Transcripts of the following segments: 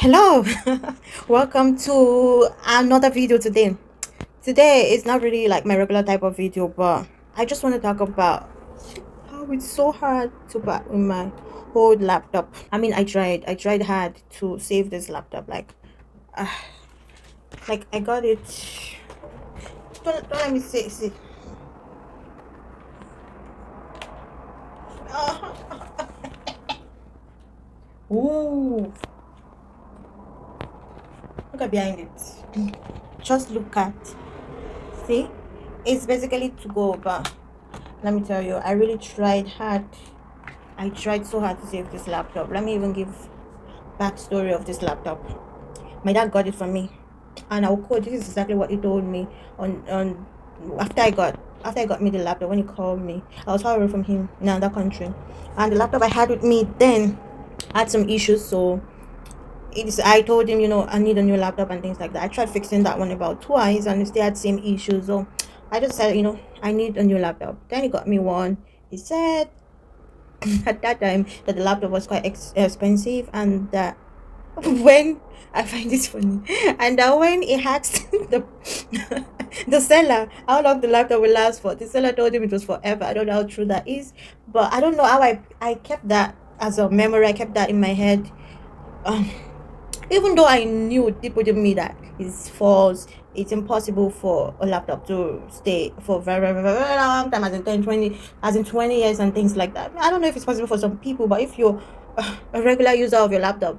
Hello, welcome to another video today. Today is not really like my regular type of video, but I just want to talk about how it's so hard to back with my old laptop. I tried hard to save this laptop. Uh, like I got it. Don't let me see. Ooh, look at behind it. Just look at. See, it's basically to go, but let me tell you, I really tried hard. I tried so hard to save this laptop. Let me even give backstory of this laptop. My dad got it for me, and I'll quote. This is exactly what he told me on after I got me the laptop. When he called me, I was far away from him in another country, and the laptop I had with me then had some issues. So I told him, I need a new laptop and things like that. I tried fixing that one about twice, and it still had same issues. So I just said, I need a new laptop. Then he got me one. He said at that time that the laptop was quite expensive, and that when I find this funny, and that when he asked the seller how long the laptop will last for, the seller told him it was forever. I don't know how true that is, but I don't know how I kept that as a memory. I kept that in my head. Um, Even though I knew deep within me that it's false, it's impossible for a laptop to stay for very, very, very, very long time, as in 10, 20, as in 20 years and things like that. I don't know if it's possible for some people, but if you're a regular user of your laptop,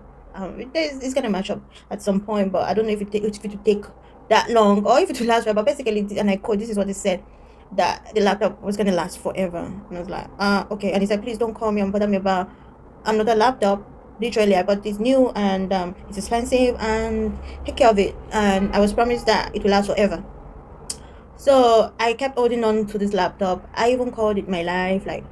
it's gonna match up at some point. But I don't know if it will take that long or if it will last forever. Basically, and I quote, this is what it said, that the laptop was gonna last forever. And I was like, okay. And he said, please don't call me and bother me about another laptop. Literally, I bought this new, and it's expensive, and take care of it, and I was promised that it will last forever. So I kept holding on to this laptop. I even called it my life, like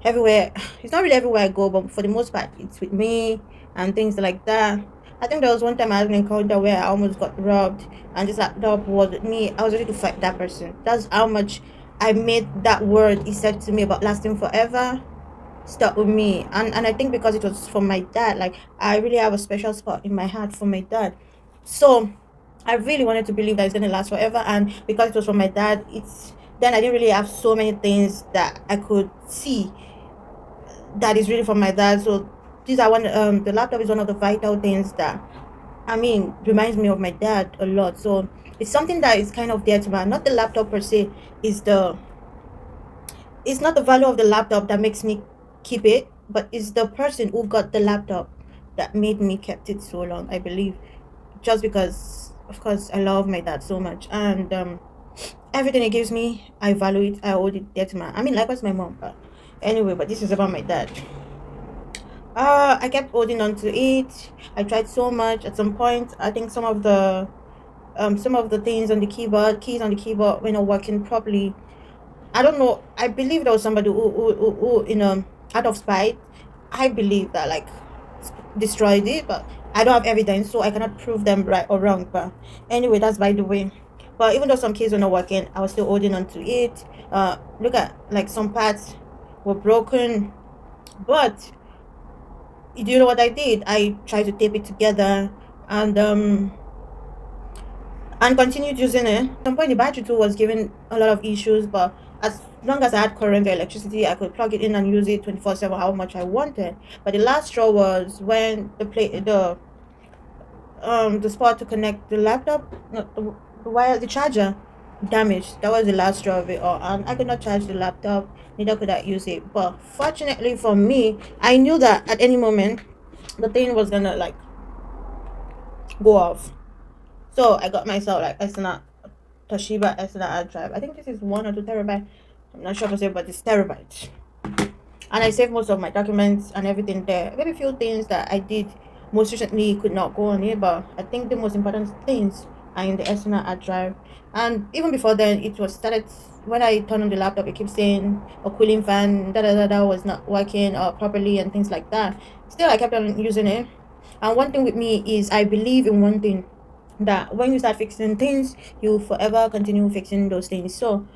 everywhere. It's not really everywhere I go, but for the most part it's with me and things like that. I think there was one time I had an encounter where I almost got robbed, and this laptop was with me. I was ready to fight that person. That's how much I made that word he said to me about lasting forever stuck with me. And I think because it was from my dad, like I really have a special spot in my heart for my dad. So I really wanted to believe that it's gonna last forever, and because it was from my dad, it's then I didn't really have so many things that I could see that is really from my dad. So these are one the laptop is one of the vital things that, I mean, reminds me of my dad a lot. So it's something that is kind of dear to my, not the laptop per se, is the it's not the value of the laptop that makes me keep it, but it's the person who got the laptop that made me kept it so long, I believe. Just because, of course, I love my dad so much, and everything he gives me, I value it. I hold it dear to my. I mean, likewise my mom, but anyway. But this is about my dad. I kept holding on to it. I tried so much. At some point, I think some of the things on the keyboard, keys on the keyboard, were not working properly. I don't know. I believe there was somebody who out of spite, I believe that like destroyed it, but I don't have evidence, so I cannot prove them right or wrong. But anyway, that's by the way. But even though some keys were not working, I was still holding on to it. Look at like some parts were broken, but do you know what I did? I tried to tape it together, and continued using it. At some point, the battery too was giving a lot of issues, but as long as I had current or electricity, I could plug it in and use it 24/7 how much I wanted. But the last straw was when the spot to connect the laptop, not the wire, the charger damaged. That was the last straw of it all, and I could not charge the laptop. Neither could I use it. But fortunately for me, I knew that at any moment the thing was gonna like go off. So I got myself like Toshiba external hard drive. I think this is 1 or 2 terabyte. I'm not sure per se, but it's terabytes. And I saved most of my documents and everything there. Maybe a few things that I did most recently could not go on it, but I think the most important things are in the external hard drive. And even before then, it was started when I turned on the laptop. It keeps saying a cooling fan was not working properly and things like that. Still, I kept on using it. And one thing with me is I believe in one thing, that when you start fixing things, you forever continue fixing those things. So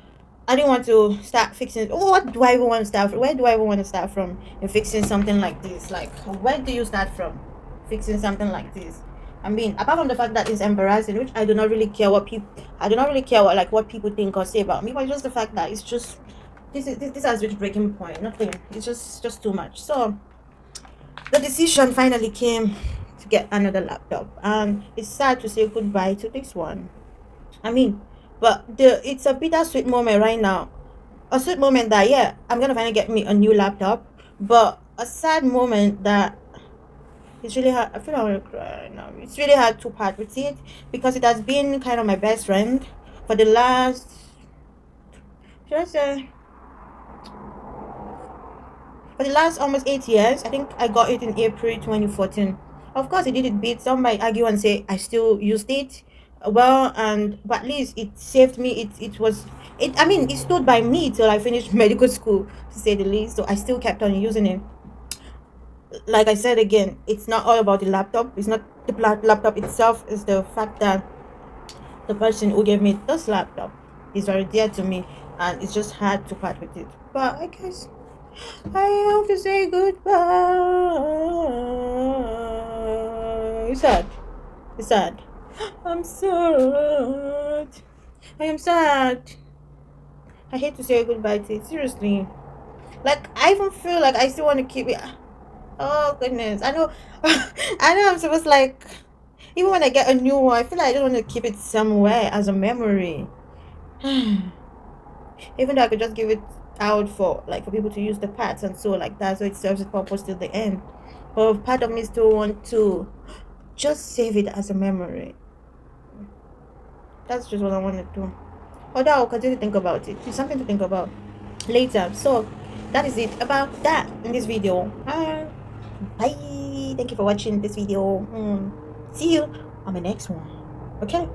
I didn't want to start fixing. Oh, what do I even want to start from? Where do I even want to start from in fixing something like this? Like, where do you start from? fixing something like this. I mean, apart from the fact that it's embarrassing, which I do not really care what people, I do not really care what like what people think or say about me, but just the fact that it's just this has reached breaking point. Nothing. It's just too much. So the decision finally came to get another laptop, and it's sad to say goodbye to this one. I mean, but it's a bittersweet moment right now. A sweet moment that, yeah, I'm gonna finally get me a new laptop, but a sad moment that it's really hard. I feel like I want to cry now. It's really hard to part with it because it has been kind of my best friend for the last, should I say, for the last almost 8 years. I think I got it in April 2014. Of course, it did it beat. Some might argue and say I still used it well, and but at least it saved me. It was it. I mean, it stood by me till I finished medical school, to say the least. So I still kept on using it. Like I said again, it's not all about the laptop. It's not the laptop itself. It's the fact that the person who gave me this laptop is very dear to me, and it's just hard to part with it. But I guess I have to say goodbye. It's sad. It's sad. I'm sad. I am sad. I hate to say goodbye to it. Seriously. Like, I even feel like I still want to keep it. Oh goodness. I know I know I'm supposed to, like, even when I get a new one, I feel like I just want to keep it somewhere as a memory. Even though I could just give it out for like for people to use the parts and so like that, so it serves its purpose till the end. But part of me still want to just save it as a memory. That's just what I want to do. Although I'll continue to think about it. It's something to think about later. So that is it about that in this video. Bye. Thank you for watching this video. See you on the next one. Okay.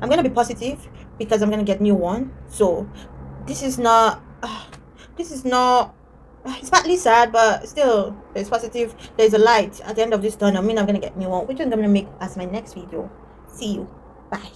I'm gonna be positive because I'm gonna get new one. So this is not. This is not. It's partly sad, but still, there's positive. There's a light at the end of this tunnel. I mean, I'm gonna get new one, which I'm gonna make as my next video. See you. Bye.